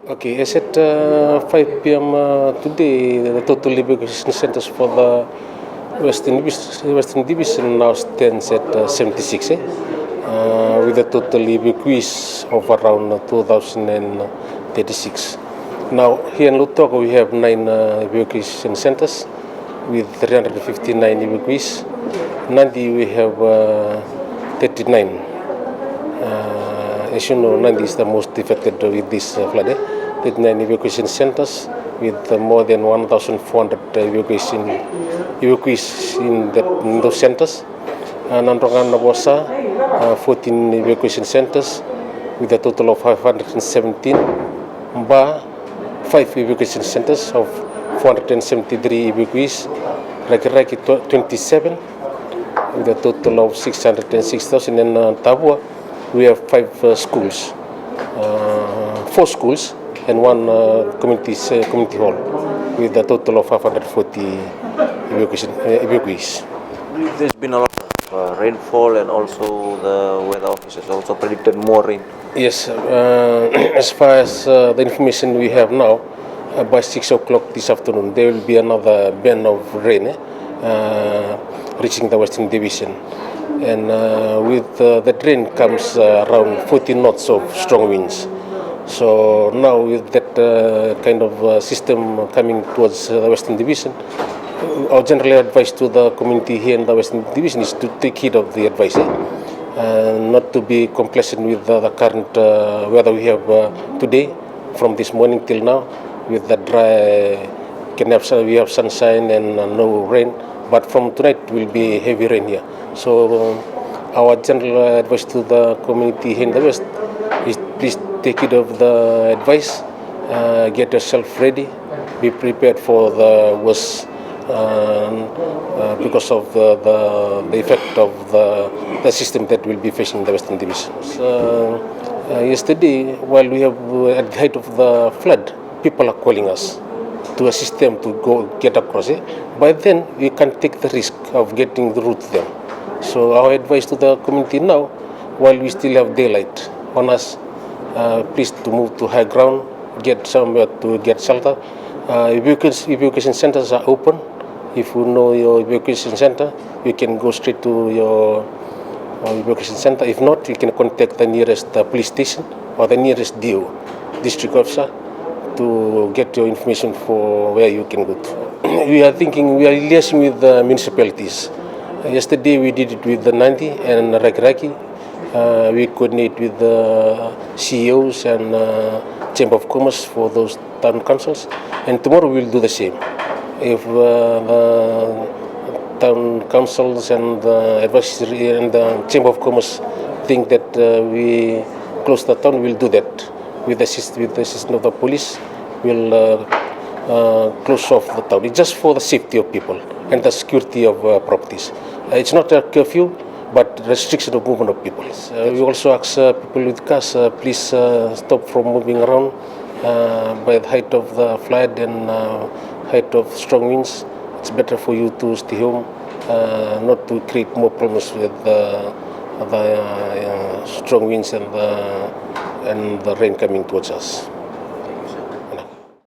Okay, as at 5 p.m. Today, the total evacuation centers for the Western Division now stands at 76, with a total evacuees of around 2,036. Now, here in Lutogo, we have 9 evacuation centers with 359 evacuees. Nandi, we have 39. As you know, Nandi is the most affected with this flood. 39 evacuation centers with more than 1,400 evacuees in those centers. Nandrongan Nabosa, 14 evacuation centers with a total of 517. Mba, 5 evacuation centers of 473 evacuees. Raki 27 with a total of 606,000. And Tabua, we have 5 schools, 4 schools and 1 community hall with a total of 540 evacuees. There's been a lot of rainfall, and also the weather officers also predicted more rain. Yes, as far as the information we have now, by 6 o'clock this afternoon, there will be another band of rain reaching the Western Division. And with that rain comes around 14 knots of strong winds. So now with that kind of system coming towards the Western Division, our general advice to the community here in the Western Division is to take heed of the advice, not to be complacent with the current weather we have today, from this morning till now, with the dry, we have sunshine and no rain, but from tonight will be heavy rain here. So our general advice to the community here in the West is please take heed of the advice, get yourself ready, be prepared for the worst because of the effect of the system that will be facing the Western Division. Yesterday, while we have at the height of the flood, people are calling us to assist them to go get across it. By then, we can take the risk of getting the route to them. So our advice to the community now, while we still have daylight on us, please to move to high ground, get somewhere to get shelter. Evacuation centers are open. If you know your evacuation center, you can go straight to your evacuation center. If not, you can contact the nearest police station or the nearest DO, district officer, to get your information for where you can go to. We are liaising with the municipalities. Yesterday we did it with the Nandi and Raki. We coordinate with the CEOs and Chamber of Commerce for those town councils, and tomorrow we'll do the same. If the town councils and the advisory and the Chamber of Commerce think that we close the town, we'll do that. With the assistance of the police, we'll close off the town. It's just for the safety of people and the security of properties. It's not a curfew, but restriction of movement of people. We also ask people with cars, please stop from moving around by the height of the flood and height of strong winds. It's better for you to stay home, not to create more problems with the strong winds and the rain coming towards us.